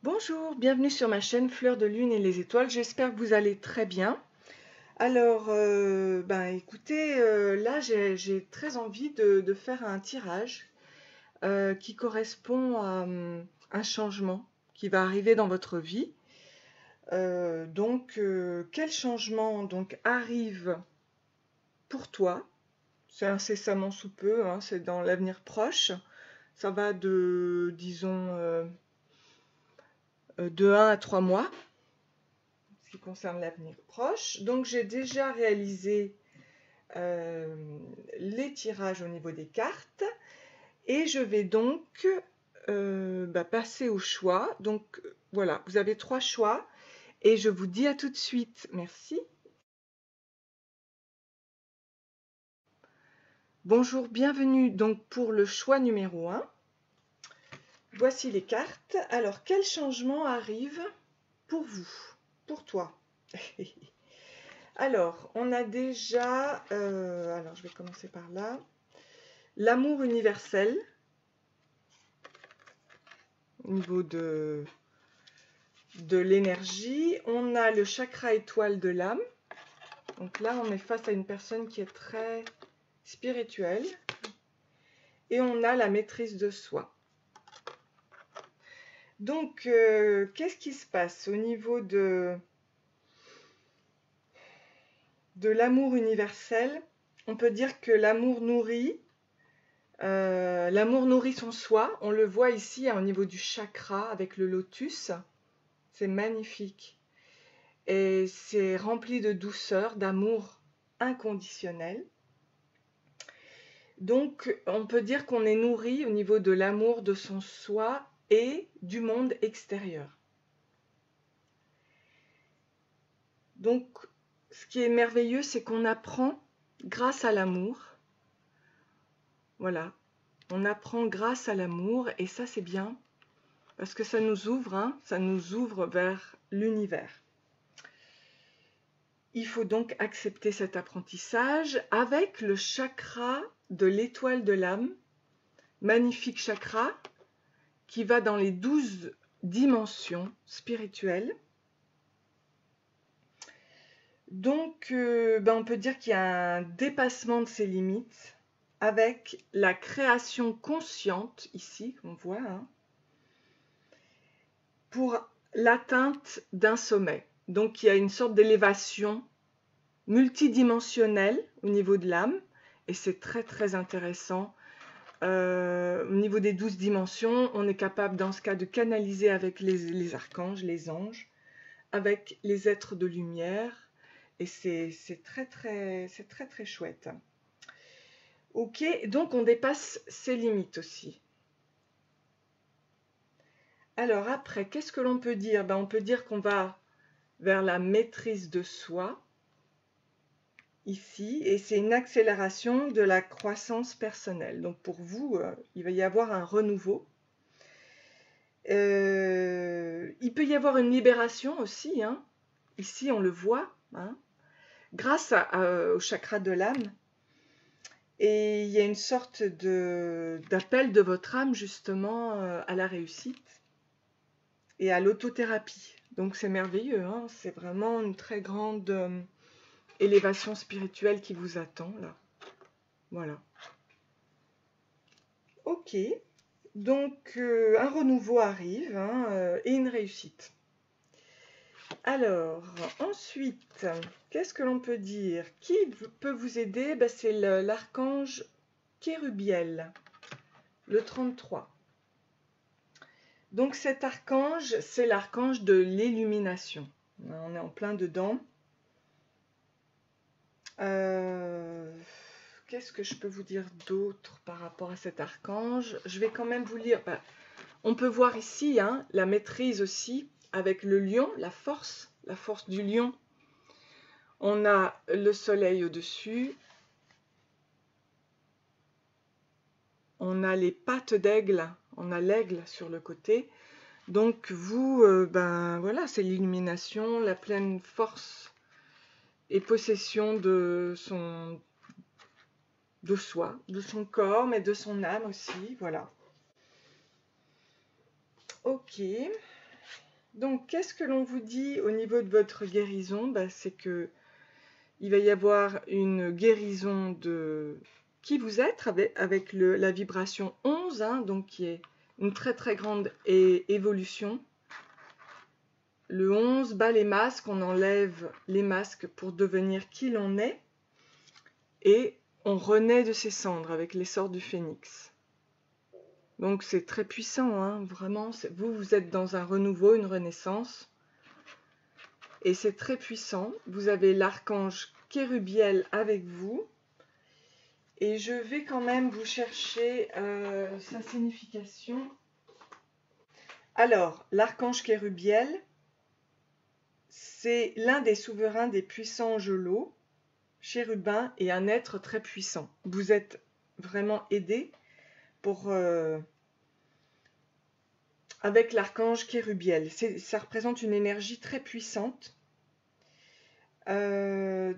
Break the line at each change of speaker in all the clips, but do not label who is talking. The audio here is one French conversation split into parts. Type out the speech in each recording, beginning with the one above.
Bonjour, bienvenue sur ma chaîne Fleurs de Lune et les étoiles. J'espère que vous allez très bien. Alors, écoutez, là j'ai très envie de faire un tirage qui correspond à un changement qui va arriver dans votre vie. Quel changement donc arrive pour toi? C'est incessamment sous peu, hein, c'est dans l'avenir proche. Ça va de, disons, de 1 à 3 mois. Ce qui concerne l'avenir proche. Donc j'ai déjà réalisé les tirages au niveau des cartes et je vais donc passer au choix. Donc voilà, vous avez 3 choix et je vous dis à tout de suite. Merci. Bonjour, bienvenue donc pour le choix numéro 1. Voici les cartes. Alors, quel changement arrive pour vous, pour toi? Alors, on a déjà, alors je vais commencer par là, l'amour universel, au niveau de l'énergie. On a le chakra étoile de l'âme. Donc là, on est face à une personne qui est très spirituelle. Et on a la maîtrise de soi. Donc, qu'est-ce qui se passe au niveau de l'amour universel? On peut dire que l'amour nourrit son soi. On le voit ici au niveau du chakra avec le lotus. C'est magnifique. Et c'est rempli de douceur, d'amour inconditionnel. Donc, on peut dire qu'on est nourri au niveau de l'amour de son soi et du monde extérieur. Donc, ce qui est merveilleux, c'est qu'on apprend grâce à l'amour. Voilà, on apprend grâce à l'amour et ça, c'est bien parce que ça nous ouvre, hein, ça nous ouvre vers l'univers. Il faut donc accepter cet apprentissage avec le chakra de l'étoile de l'âme, magnifique chakra qui va dans les 12 dimensions spirituelles. Donc, on peut dire qu'il y a un dépassement de ses limites avec la création consciente, ici, qu'on voit, hein, pour l'atteinte d'un sommet. Donc, il y a une sorte d'élévation multidimensionnelle au niveau de l'âme, et c'est très très intéressant. Au niveau des 12 dimensions, on est capable dans ce cas de canaliser avec les archanges, les anges, avec les êtres de lumière, et c'est très très chouette. Ok, donc on dépasse ses limites aussi. Alors après, qu'est-ce que l'on peut dire? On peut dire qu'on va vers la maîtrise de soi, ici, et c'est une accélération de la croissance personnelle. Donc pour vous, il va y avoir un renouveau. Il peut y avoir une libération aussi, hein. Ici on le voit, hein, grâce au chakra de l'âme. Et il y a une sorte d'appel de votre âme justement à la réussite et à l'autothérapie. Donc c'est merveilleux, hein, c'est vraiment une très grande élévation spirituelle qui vous attend là. Voilà. Ok, donc un renouveau arrive, hein, et une réussite. Alors, ensuite, qu'est-ce que l'on peut dire? Qui peut vous aider? C'est l'archange Kérubiel, le 33. Donc cet archange, c'est l'archange de l'illumination. On est en plein dedans. Qu'est-ce que je peux vous dire d'autre par rapport à cet archange? Je vais quand même vous lire. On peut voir ici, hein, la maîtrise aussi avec le lion, la force du lion. On a le soleil au-dessus. On a les pattes d'aigle, on a l'aigle sur le côté. Donc vous, voilà, c'est l'illumination, la pleine force et possession de soi, de son corps, mais de son âme aussi, voilà. Ok. Donc, qu'est-ce que l'on vous dit au niveau de votre guérison? Ben, c'est que il va y avoir une guérison de qui vous êtes avec la vibration 11, hein, donc qui est une très très grande évolution. Le 11 bat les masques, on enlève les masques pour devenir qui l'on est et on renaît de ses cendres avec l'essor du phénix. Donc c'est très puissant, hein, vraiment. Vous êtes dans un renouveau, une renaissance. Et c'est très puissant. Vous avez l'archange Kérubiel avec vous. Et je vais quand même vous chercher sa signification. Alors, l'archange Kérubiel, c'est l'un des souverains des puissants gelots, chérubins, et un être très puissant. Vous êtes vraiment aidé avec l'archange Kérubiel. Ça représente une énergie très puissante. Alors,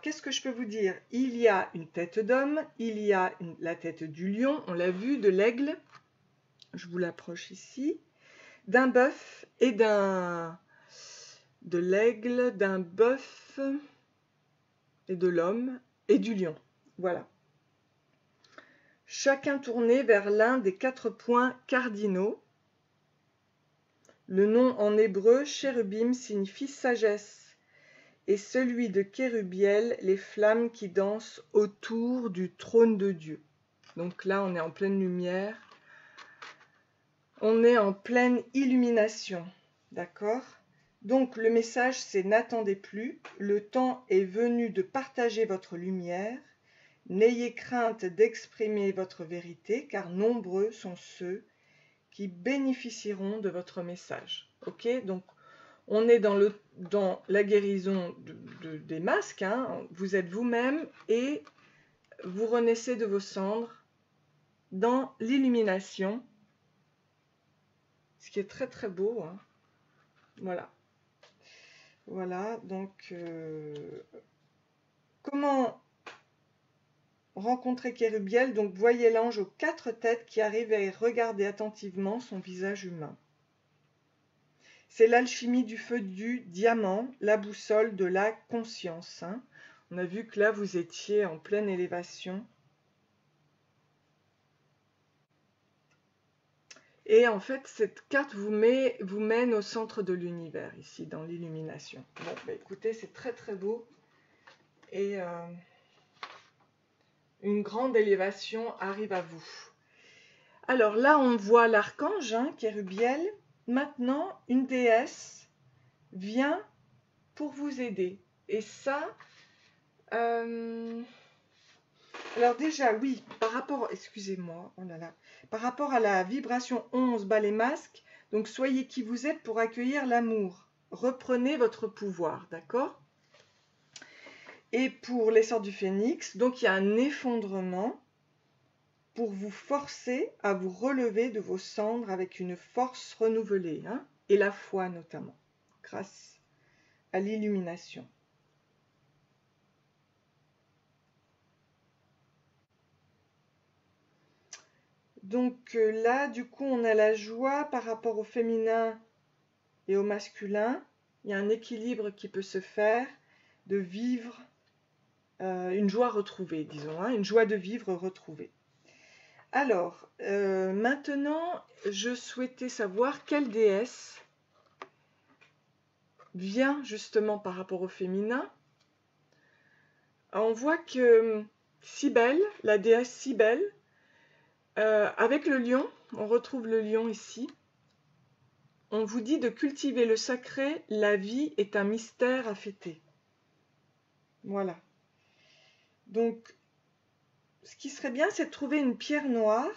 qu'est-ce que je peux vous dire? Il y a une tête d'homme, il y a la tête du lion, on l'a vu, de l'aigle, je vous l'approche ici, d'un bœuf et de l'aigle, d'un bœuf et de l'homme et du lion. Voilà. Chacun tourné vers l'un des 4 points cardinaux. Le nom en hébreu, chérubim, signifie sagesse. Et celui de Kérubiel, les flammes qui dansent autour du trône de Dieu. Donc là, on est en pleine lumière. On est en pleine illumination. D'accord? Donc le message, c'est n'attendez plus. Le temps est venu de partager votre lumière. N'ayez crainte d'exprimer votre vérité, car nombreux sont ceux qui bénéficieront de votre message. Ok? Donc, on est dans la guérison des masques, hein. Vous êtes vous-même et vous renaissez de vos cendres dans l'illumination, ce qui est très très beau, hein. Voilà. Voilà, donc comment rencontrer Kérubiel? Donc voyez l'ange aux 4 têtes qui arrive à regarder attentivement son visage humain. C'est l'alchimie du feu du diamant, la boussole de la conscience, hein. On a vu que là, vous étiez en pleine élévation. Et en fait, cette carte vous mène au centre de l'univers, ici, dans l'illumination. Bon, bah, écoutez, c'est très très beau. Et une grande élévation arrive à vous. Alors là, on voit l'archange, hein, Kérubiel. Maintenant, une déesse vient pour vous aider. Et ça, alors déjà, oui, par rapport, excusez-moi, oh là là, par rapport à la vibration 11 bas les masques, donc soyez qui vous êtes pour accueillir l'amour. Reprenez votre pouvoir, d'accord? Et pour l'essor du phénix, donc il y a un effondrement pour vous forcer à vous relever de vos cendres avec une force renouvelée, hein, et la foi notamment, grâce à l'illumination. Donc là, du coup, on a la joie par rapport au féminin et au masculin. Il y a un équilibre qui peut se faire, de vivre une joie retrouvée, disons, hein, une joie de vivre retrouvée. Alors, maintenant, je souhaitais savoir quelle déesse vient justement par rapport au féminin. On voit que Cybèle, la déesse Cybèle, avec le lion, on retrouve le lion ici. On vous dit de cultiver le sacré, la vie est un mystère à fêter. Voilà. Donc, ce qui serait bien, c'est de trouver une pierre noire,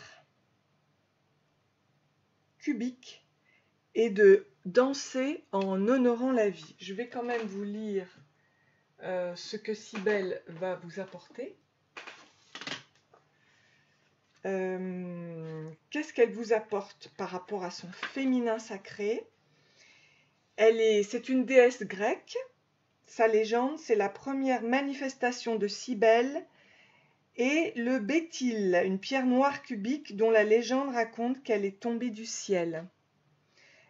cubique, et de danser en honorant la vie. Je vais quand même vous lire ce que Cybèle va vous apporter. Qu'est-ce qu'elle vous apporte par rapport à son féminin sacré? C'est une déesse grecque. Sa légende, c'est la première manifestation de Cybèle et le béthyle, une pierre noire cubique dont la légende raconte qu'elle est tombée du ciel.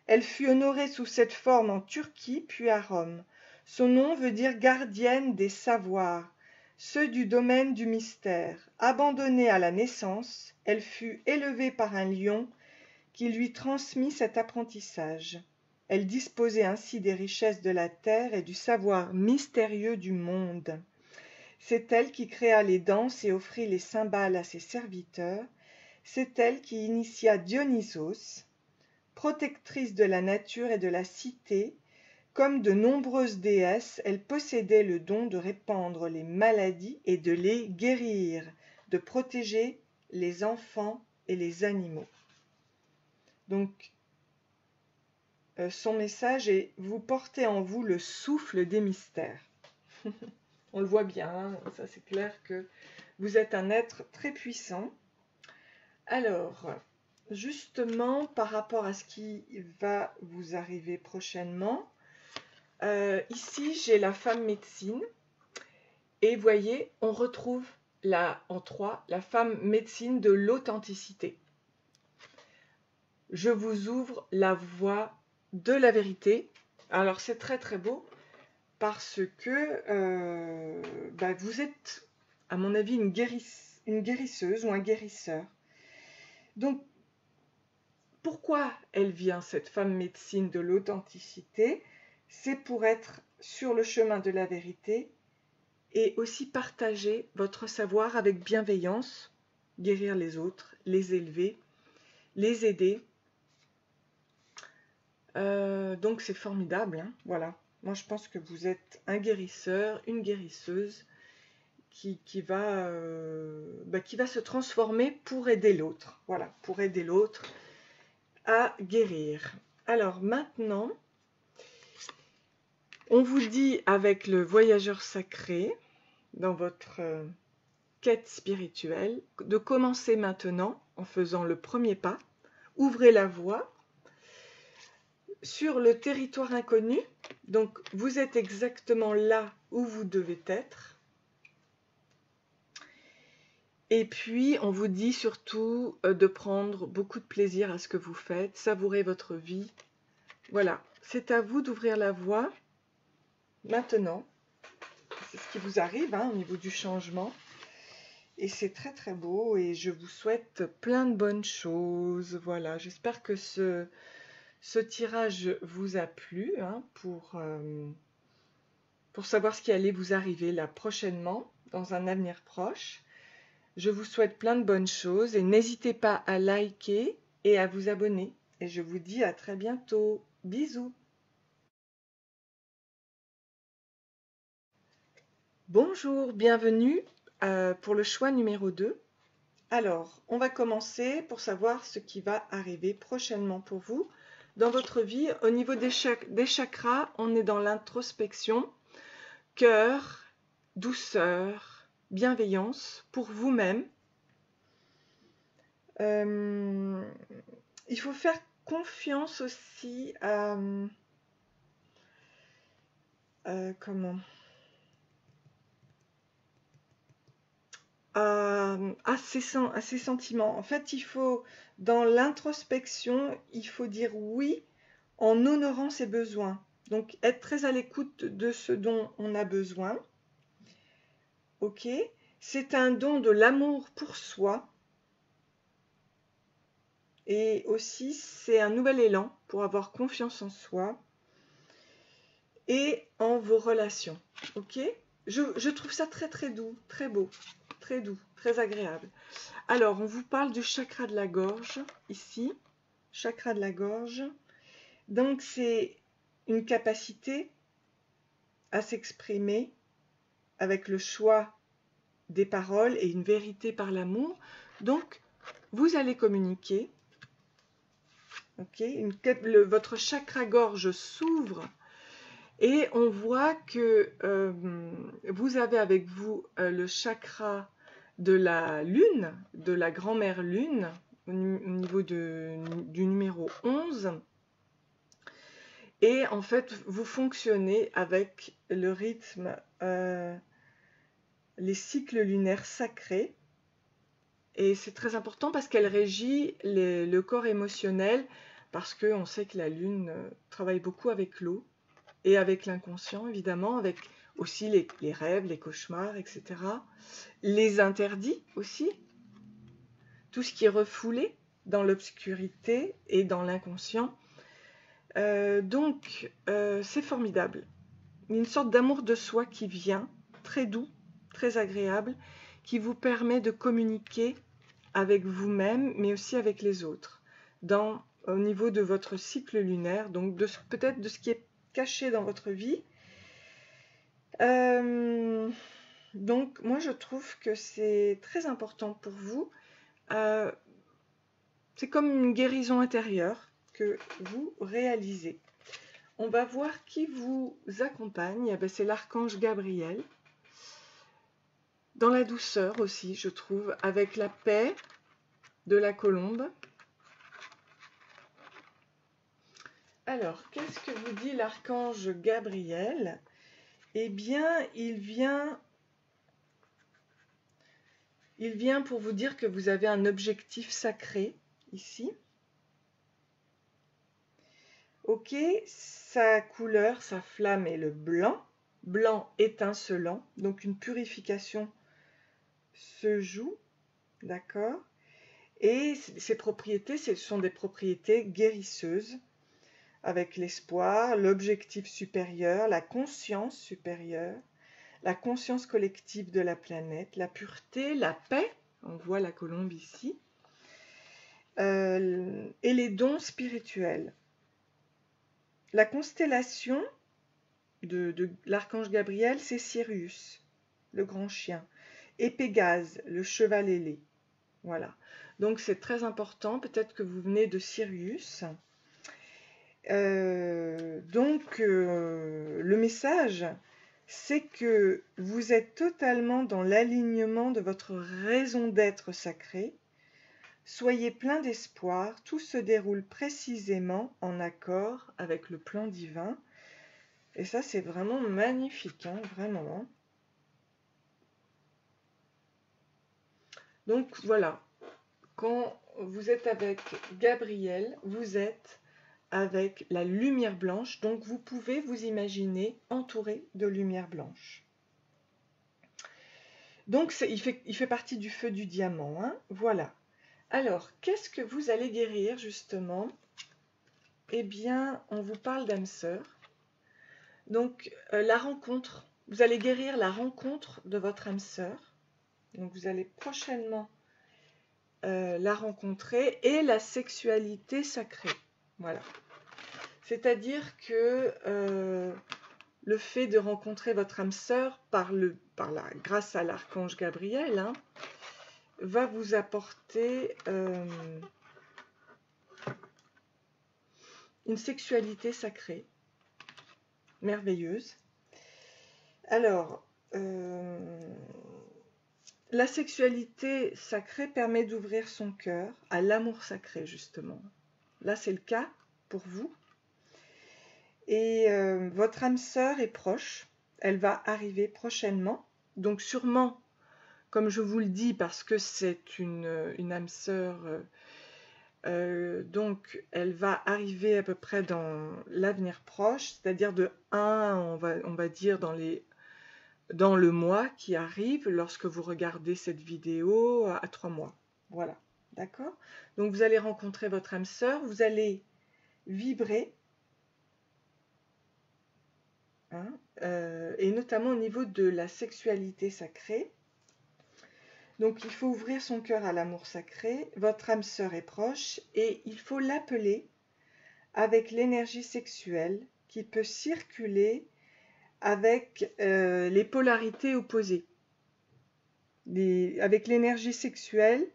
Elle fut honorée sous cette forme en Turquie puis à Rome. Son nom veut dire gardienne des savoirs, ceux du domaine du mystère. Abandonnée à la naissance, elle fut élevée par un lion qui lui transmit cet apprentissage. Elle disposait ainsi des richesses de la terre et du savoir mystérieux du monde. C'est elle qui créa les danses et offrit les cymbales à ses serviteurs. C'est elle qui initia Dionysos, protectrice de la nature et de la cité. Comme de nombreuses déesses, elle possédait le don de répandre les maladies et de les guérir, de protéger les enfants et les animaux. Donc, son message est « Vous portez en vous le souffle des mystères ». On le voit bien, hein, ça c'est clair que vous êtes un être très puissant. Alors, justement, par rapport à ce qui va vous arriver prochainement, ici j'ai la femme médecine. Et voyez, on retrouve là en 3 la femme médecine de l'authenticité. Je vous ouvre la voie de la vérité. Alors c'est très très beau parce que vous êtes, à mon avis, une guérisseuse ou un guérisseur. Donc, pourquoi elle vient, cette femme médecine de l'authenticité? C'est pour être sur le chemin de la vérité et aussi partager votre savoir avec bienveillance, guérir les autres, les élever, les aider. Donc c'est formidable, hein, voilà. Moi je pense que vous êtes un guérisseur, une guérisseuse qui va se transformer pour aider l'autre. Voilà, pour aider l'autre à guérir. Alors maintenant, on vous dit avec le voyageur sacré, dans votre quête spirituelle, de commencer maintenant en faisant le premier pas. Ouvrez la voie sur le territoire inconnu. Donc, vous êtes exactement là où vous devez être. Et puis, on vous dit surtout de prendre beaucoup de plaisir à ce que vous faites, savourer votre vie. Voilà, c'est à vous d'ouvrir la voie maintenant. C'est ce qui vous arrive au niveau du changement. Et c'est très très beau et je vous souhaite plein de bonnes choses. Voilà, j'espère que ce tirage vous a plu pour savoir ce qui allait vous arriver là prochainement, dans un avenir proche. Je vous souhaite plein de bonnes choses et n'hésitez pas à liker et à vous abonner. Et je vous dis à très bientôt. Bisous. Bonjour, bienvenue pour le choix numéro 2. Alors, on va commencer pour savoir ce qui va arriver prochainement pour vous dans votre vie. Au niveau des chakras, on est dans l'introspection, cœur, douceur, bienveillance pour vous-même. Il faut faire confiance aussi à ses sentiments. En fait, il faut, dans l'introspection, il faut dire oui en honorant ses besoins. Donc, être très à l'écoute de ce dont on a besoin. Ok, c'est un don de l'amour pour soi. Et aussi, c'est un nouvel élan pour avoir confiance en soi et en vos relations. Ok, je trouve ça très très doux, très beau, très doux, très agréable. Alors, on vous parle du chakra de la gorge, ici, chakra de la gorge. Donc, c'est une capacité à s'exprimer avec le choix des paroles et une vérité par l'amour. Donc, vous allez communiquer. Okay, votre chakra gorge s'ouvre et on voit que vous avez avec vous le chakra de la lune, de la grand-mère lune, au niveau du numéro 11. Et en fait, vous fonctionnez avec le rythme, les cycles lunaires sacrés. Et c'est très important parce qu'elle régit le corps émotionnel parce qu'on sait que la Lune travaille beaucoup avec l'eau et avec l'inconscient, évidemment, avec aussi les rêves, les cauchemars, etc. Les interdits aussi, tout ce qui est refoulé dans l'obscurité et dans l'inconscient. Donc, c'est formidable. Une sorte d'amour de soi qui vient, très doux, très agréable, qui vous permet de communiquer avec vous-même, mais aussi avec les autres, au niveau de votre cycle lunaire, donc peut-être de ce qui est caché dans votre vie. Donc, moi, je trouve que c'est très important pour vous. C'est comme une guérison intérieure que vous réalisez. On va voir qui vous accompagne. Eh bien, c'est l'archange Gabriel. Dans la douceur aussi, je trouve, avec la paix de la colombe. Alors, qu'est-ce que vous dit l'archange Gabriel? Eh bien, il vient pour vous dire que vous avez un objectif sacré ici. Ok, sa couleur, sa flamme est le blanc, blanc étincelant, donc une purification se joue, d'accord? Et ces propriétés, ce sont des propriétés guérisseuses, avec l'espoir, l'objectif supérieur, la conscience supérieure, la conscience collective de la planète, la pureté, la paix, on voit la colombe ici, et les dons spirituels. La constellation de l'archange Gabriel, c'est Sirius, le grand chien, et Pégase, le cheval ailé. Voilà. Donc c'est très important, peut-être que vous venez de Sirius. Le message, c'est que vous êtes totalement dans l'alignement de votre raison d'être sacrée. Soyez plein d'espoir, tout se déroule précisément en accord avec le plan divin. Et ça, c'est vraiment magnifique, hein, vraiment. Donc voilà, quand vous êtes avec Gabriel, vous êtes avec la lumière blanche, donc vous pouvez vous imaginer entouré de lumière blanche. Donc il fait partie du feu du diamant, hein, voilà. Alors, qu'est-ce que vous allez guérir justement? Eh bien, on vous parle d'âme sœur. Donc, la rencontre, vous allez guérir la rencontre de votre âme sœur. Donc, vous allez prochainement la rencontrer, et la sexualité sacrée. Voilà. C'est-à-dire que le fait de rencontrer votre âme sœur grâce à l'archange Gabriel, hein, va vous apporter une sexualité sacrée, merveilleuse. Alors, la sexualité sacrée permet d'ouvrir son cœur à l'amour sacré, justement. Là, c'est le cas pour vous. Et votre âme sœur est proche. Elle va arriver prochainement. Donc, sûrement, comme je vous le dis, parce que c'est une âme sœur, donc elle va arriver à peu près dans l'avenir proche, c'est-à-dire de 1, on va dire dans le mois qui arrive, lorsque vous regardez cette vidéo, à 3 mois. Voilà, d'accord? Donc vous allez rencontrer votre âme sœur, vous allez vibrer, hein, et notamment au niveau de la sexualité sacrée. Donc il faut ouvrir son cœur à l'amour sacré, votre âme sœur est proche, et il faut l'appeler avec l'énergie sexuelle qui peut circuler avec les polarités opposées. Avec l'énergie sexuelle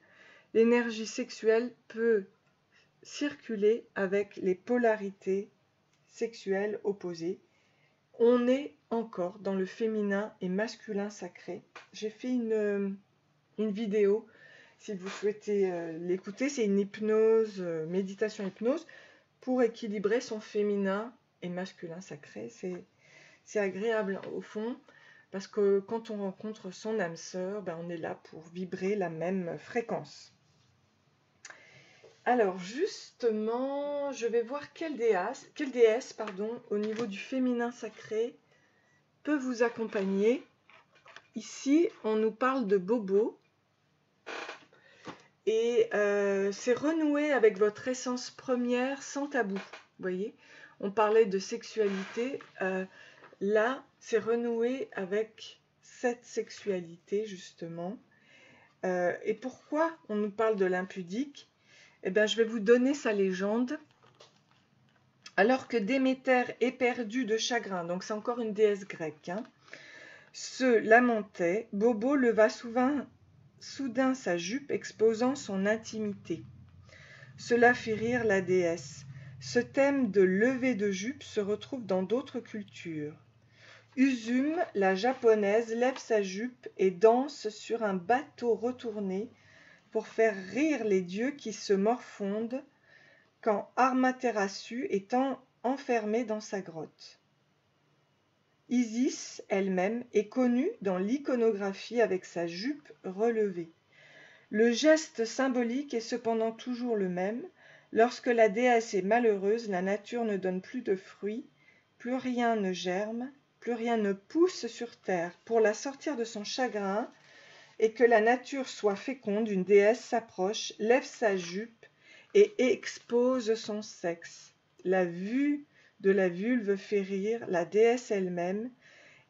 peut circuler avec les polarités sexuelles opposées. On est encore dans le féminin et masculin sacré. J'ai fait une vidéo, si vous souhaitez l'écouter, c'est une hypnose, méditation hypnose, pour équilibrer son féminin et masculin sacré. C'est agréable au fond, parce que quand on rencontre son âme sœur, on est là pour vibrer la même fréquence. Alors justement, je vais voir quelle déesse, au niveau du féminin sacré peut vous accompagner. Ici, on nous parle de Bobo et c'est renouer avec votre essence première sans tabou. Vous voyez, on parlait de sexualité. Là, c'est renouer avec cette sexualité justement. Et pourquoi on nous parle de l'impudique? Eh bien, je vais vous donner sa légende. Alors que Déméter, éperdue de chagrin, donc c'est encore une déesse grecque, hein, se lamentait, Bobo leva soudain sa jupe, exposant son intimité. Cela fit rire la déesse. Ce thème de lever de jupe se retrouve dans d'autres cultures. Usume, la japonaise, lève sa jupe et danse sur un bateau retourné pour faire rire les dieux qui se morfondent quand Amaterasu est enfermée dans sa grotte. Isis elle-même est connue dans l'iconographie avec sa jupe relevée. Le geste symbolique est cependant toujours le même. Lorsque la déesse est malheureuse, la nature ne donne plus de fruits, plus rien ne germe, plus rien ne pousse sur terre. Pour la sortir de son chagrin et que la nature soit féconde, une déesse s'approche, lève sa jupe et expose son sexe. La vue de la vulve fait rire la déesse elle-même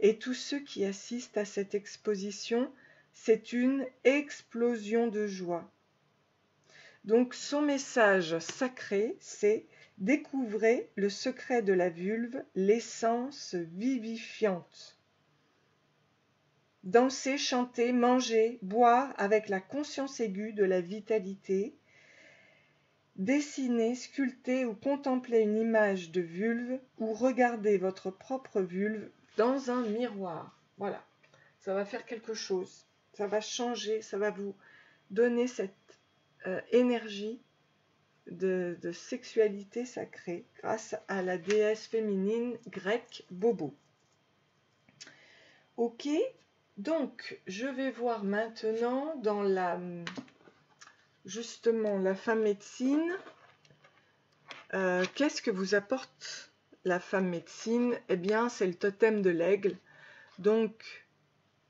et tous ceux qui assistent à cette exposition, c'est une explosion de joie. Donc son message sacré, c'est « Découvrez le secret de la vulve, l'essence vivifiante ». Danser, chanter, manger, boire avec la conscience aiguë de la vitalité, dessiner, sculpter ou contempler une image de vulve ou regarder votre propre vulve dans un miroir. Voilà, ça va faire quelque chose, ça va changer, ça va vous donner cette énergie de sexualité sacrée grâce à la déesse féminine grecque Bobo. Ok, donc je vais voir maintenant dans justement la femme médecine. Qu'est-ce que vous apporte la femme médecine? Eh bien, c'est le totem de l'aigle. Donc,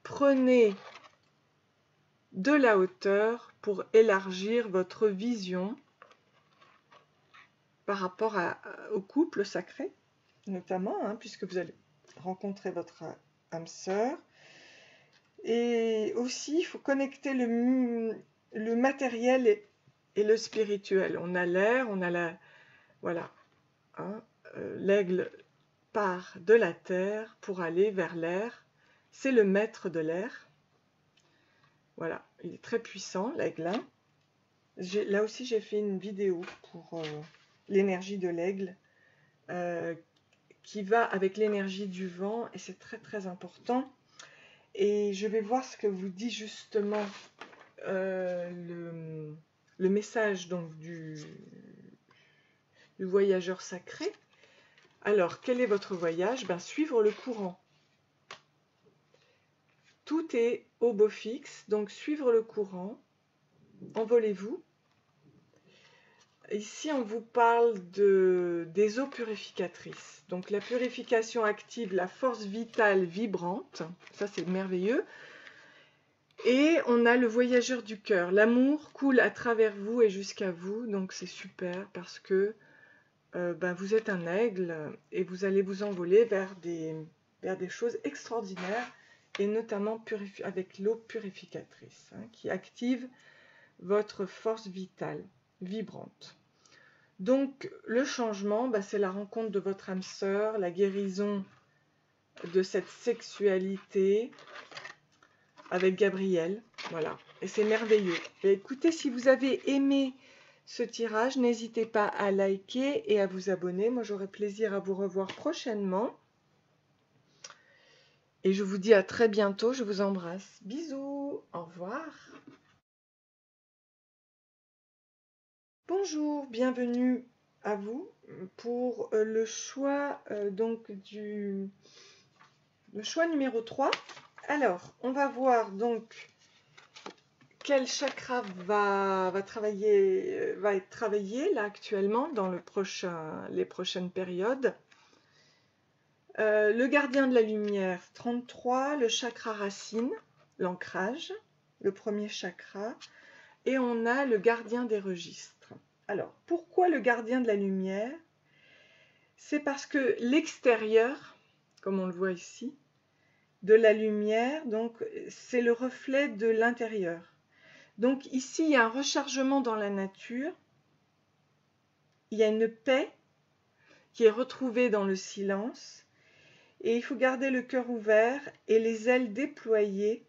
prenez de la hauteur pour élargir votre vision par rapport au couple sacré, notamment, hein, puisque vous allez rencontrer votre âme sœur. Et aussi, il faut connecter le matériel et le spirituel. On a l'air, on a la... Voilà. Hein, l'aigle part de la terre pour aller vers l'air. C'est le maître de l'air. Voilà, il est très puissant, l'aigle. Là aussi, j'ai fait une vidéo pour l'énergie de l'aigle qui va avec l'énergie du vent et c'est très très important. Et je vais voir ce que vous dit justement le message donc du voyageur sacré. Alors, quel est votre voyage? Ben, suivre le courant. Tout est au beau fixe, donc suivre le courant. Envolez-vous. Ici, on vous parle des eaux purificatrices. Donc, la purification active la force vitale vibrante. Ça, c'est merveilleux. Et on a le voyageur du cœur. L'amour coule à travers vous et jusqu'à vous. Donc, c'est super parce que vous êtes un aigle et vous allez vous envoler vers des choses extraordinaires et notamment avec l'eau purificatrice hein, qui active votre force vitale, vibrante. Donc le changement, c'est la rencontre de votre âme sœur, la guérison de cette sexualité avec Gabriel, voilà, et c'est merveilleux. Et écoutez, si vous avez aimé ce tirage, n'hésitez pas à liker et à vous abonner. Moi, j'aurai plaisir à vous revoir prochainement. Et je vous dis à très bientôt. Je vous embrasse. Bisous. Au revoir. Bonjour, bienvenue à vous pour le choix le choix numéro 3. Alors, on va voir donc quel chakra va être travaillé là actuellement dans les prochaines périodes. Le gardien de la lumière, 33, le chakra racine, l'ancrage, le premier chakra, et on a le gardien des registres. Alors, pourquoi le gardien de la lumière? C'est parce que l'extérieur, comme on le voit ici, de la lumière, donc c'est le reflet de l'intérieur. Donc ici, il y a un rechargement dans la nature, il y a une paix qui est retrouvée dans le silence, et il faut garder le cœur ouvert et les ailes déployées.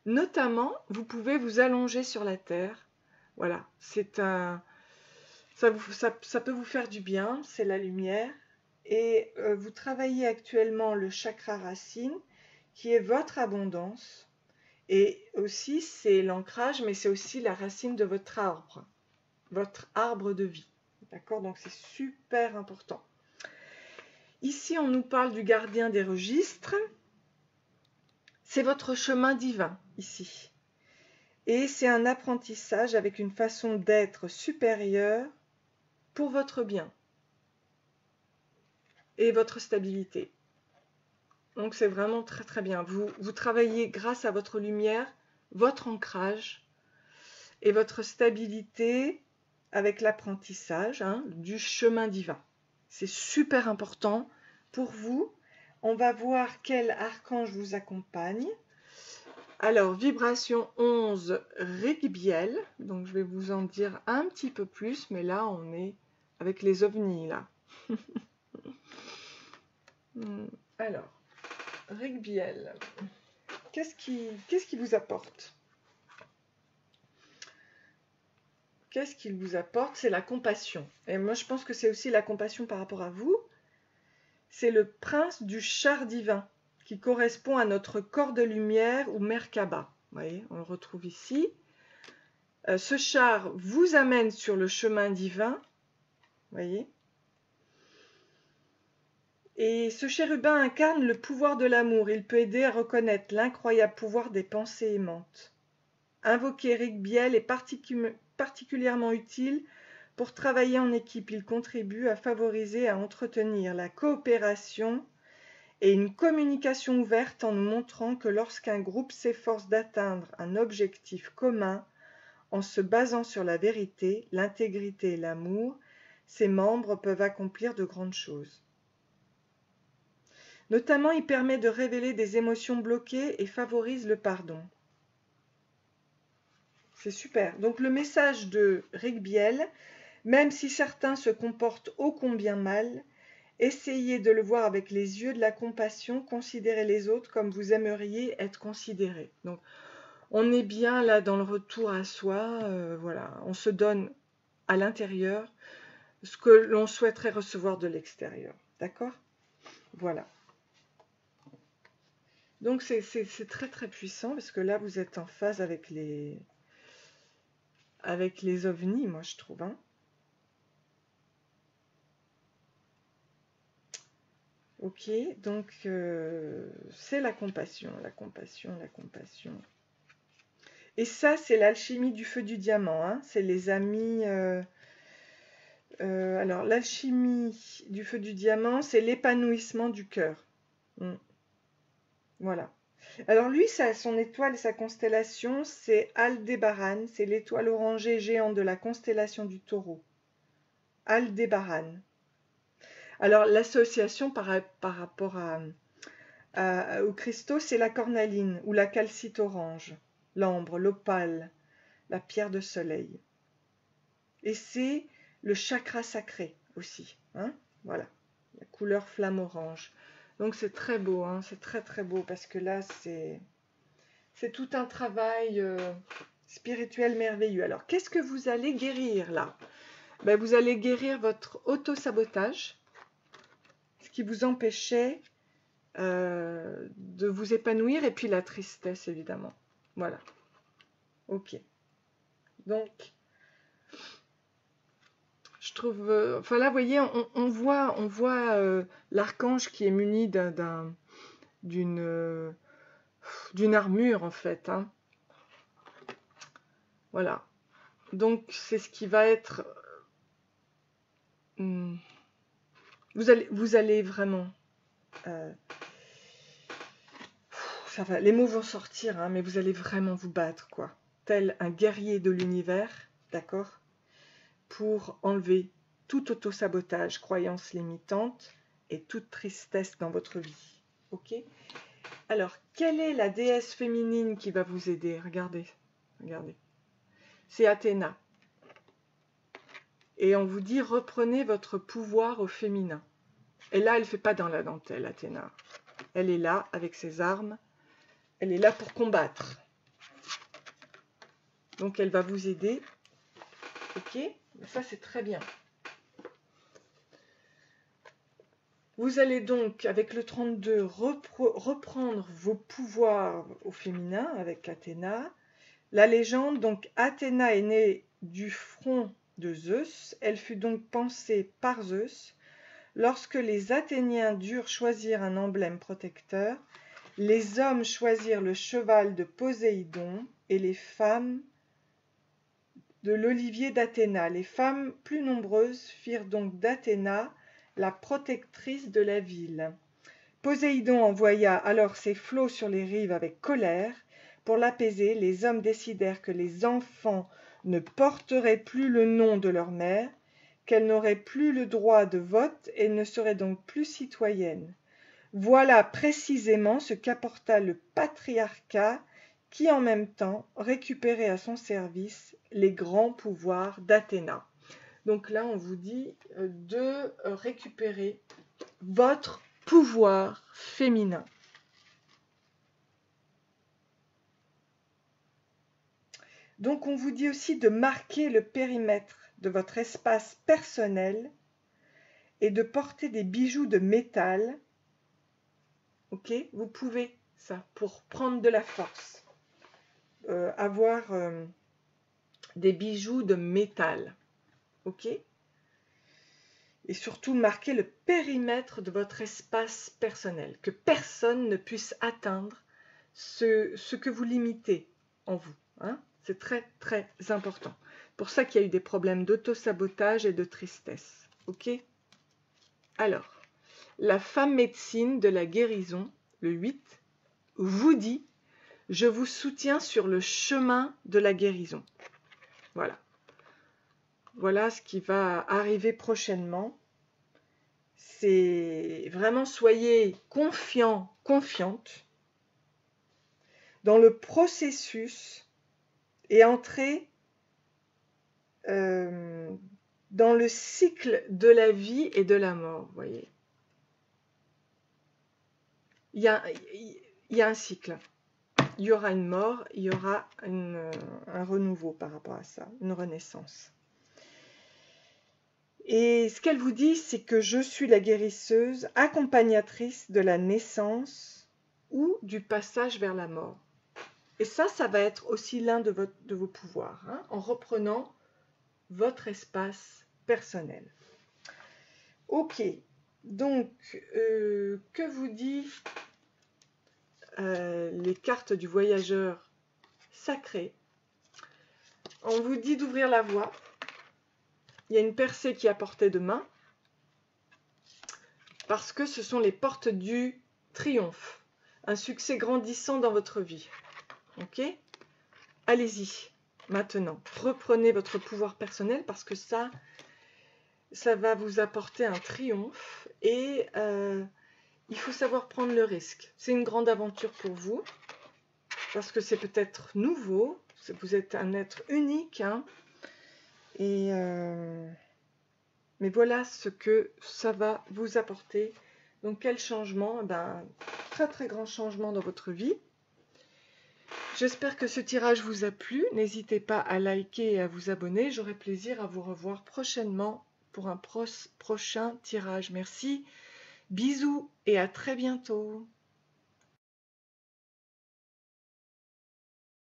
Notamment, vous pouvez vous allonger sur la terre. Voilà, ça peut vous faire du bien, c'est la lumière. Et vous travaillez actuellement le chakra racine, qui est votre abondance. Et aussi, c'est l'ancrage, mais c'est aussi la racine de votre arbre de vie. D'accord? Donc, c'est super important. Ici, on nous parle du gardien des registres. C'est votre chemin divin, ici. Et c'est un apprentissage avec une façon d'être supérieure pour votre bien et votre stabilité. Donc, c'est vraiment très, très bien. Vous travaillez grâce à votre lumière, votre ancrage et votre stabilité avec l'apprentissage du chemin divin. C'est super important pour vous. On va voir quel archange vous accompagne. Alors, vibration 11, Rigbiel. Donc, je vais vous en dire un petit peu plus, mais là, on est avec les ovnis, là. Alors, Rigbiel, qu'est-ce qui vous apporte? Qu'est-ce qu'il vous apporte? C'est la compassion. Et moi, je pense que c'est aussi la compassion par rapport à vous. C'est le prince du char divin, qui correspond à notre corps de lumière ou Merkaba. Vous voyez, on le retrouve ici. Ce char vous amène sur le chemin divin. Vous voyez. Et ce chérubin incarne le pouvoir de l'amour. Il peut aider à reconnaître l'incroyable pouvoir des pensées aimantes. Invoquer Rigbiel est particulièrement utile pour travailler en équipe. Il contribue à favoriser et à entretenir la coopération et une communication ouverte en nous montrant que lorsqu'un groupe s'efforce d'atteindre un objectif commun en se basant sur la vérité, l'intégrité et l'amour, ses membres peuvent accomplir de grandes choses. Notamment, il permet de révéler des émotions bloquées et favorise le pardon. C'est super. Donc le message de Rigbiel, même si certains se comportent ô combien mal, essayez de le voir avec les yeux de la compassion, considérez les autres comme vous aimeriez être considérés. Donc on est bien là dans le retour à soi, voilà, on se donne à l'intérieur ce que l'on souhaiterait recevoir de l'extérieur. D'accord? Voilà. Donc c'est très très puissant parce que là vous êtes en phase avec les ovnis, moi je trouve. Ok, donc c'est la compassion, la compassion, la compassion. Et ça, c'est l'alchimie du feu du diamant. C'est les amis. Alors, l'alchimie du feu du diamant, c'est l'épanouissement du cœur. Voilà. Alors lui, son étoile et sa constellation, c'est Aldébaran. C'est l'étoile orangée géante de la constellation du Taureau. Aldébaran. Alors, l'association par rapport au cristaux, c'est la cornaline ou la calcite orange, l'ambre, l'opale, la pierre de soleil. Et c'est le chakra sacré aussi. Voilà, la couleur flamme orange. Donc c'est très beau, c'est très très beau parce que là c'est tout un travail spirituel merveilleux. Alors qu'est-ce que vous allez guérir là? Vous allez guérir votre auto-sabotage, ce qui vous empêchait de vous épanouir, et puis la tristesse évidemment. Voilà. Ok. Donc, je trouve... enfin là, vous voyez, on voit l'archange qui est muni d'une armure en fait. Voilà. Donc, c'est ce qui va être... vous allez vraiment... ça va, les mots vont sortir, hein, mais vous allez vraiment vous battre, quoi. Tel un guerrier de l'univers, d'accord, pour enlever tout auto-sabotage, croyance limitante et toute tristesse dans votre vie. Ok? Alors, quelle est la déesse féminine qui va vous aider? Regardez, regardez. C'est Athéna. Et on vous dit, reprenez votre pouvoir au féminin. Et là, elle ne fait pas dans la dentelle, Athéna. Elle est là, avec ses armes. Elle est là pour combattre. Donc, elle va vous aider. Ok? Ça, c'est très bien. Vous allez donc, avec le 32, reprendre vos pouvoirs au féminin avec Athéna. La légende, donc Athéna est née du front de Zeus. Elle fut donc pensée par Zeus. Lorsque les Athéniens durent choisir un emblème protecteur, les hommes choisirent le cheval de Poséidon et les femmes de l'olivier d'Athéna. Les femmes plus nombreuses firent donc d'Athéna la protectrice de la ville. Poséidon envoya alors ses flots sur les rives avec colère. Pour l'apaiser, les hommes décidèrent que les enfants ne porteraient plus le nom de leur mère, qu'elles n'auraient plus le droit de vote et ne seraient donc plus citoyennes. Voilà précisément ce qu'apporta le patriarcat qui en même temps récupérait à son service les grands pouvoirs d'Athéna. Donc là, on vous dit de récupérer votre pouvoir féminin. Donc on vous dit aussi de marquer le périmètre de votre espace personnel et de porter des bijoux de métal. Ok, vous pouvez ça pour prendre de la force. Avoir des bijoux de métal. Ok? Et surtout marquer le périmètre de votre espace personnel, que personne ne puisse atteindre ce que vous limitez en vous. Hein? C'est très très important. Pour ça qu'il y a eu des problèmes d'auto-sabotage et de tristesse. Ok? Alors, la femme médecine de la guérison, le 8, vous dit « Je vous soutiens sur le chemin de la guérison ». Voilà. Voilà ce qui va arriver prochainement. C'est vraiment, soyez confiants, confiantes dans le processus et entrez dans le cycle de la vie et de la mort, voyez. Il y a un cycle. Il y aura une mort, il y aura un renouveau par rapport à ça, une renaissance. Et ce qu'elle vous dit, c'est que je suis la guérisseuse, accompagnatrice de la naissance ou du passage vers la mort. Et ça va être aussi l'un de vos pouvoirs, hein, en reprenant votre espace personnel. Ok, donc, que vous dit les cartes du voyageur sacré? On vous dit d'ouvrir la voie. Il y a une percée qui est à portée de main, parce que ce sont les portes du triomphe. Un succès grandissant dans votre vie. Ok? Allez-y, maintenant. Reprenez votre pouvoir personnel, parce que ça va vous apporter un triomphe. Et il faut savoir prendre le risque. C'est une grande aventure pour vous, parce que c'est peut-être nouveau. Vous êtes un être unique, hein. Et mais voilà ce que ça va vous apporter. Donc quel changement? Très très grand changement dans votre vie. J'espère que ce tirage vous a plu. N'hésitez pas à liker et à vous abonner. J'aurai plaisir à vous revoir prochainement pour un prochain tirage. Merci, bisous et à très bientôt.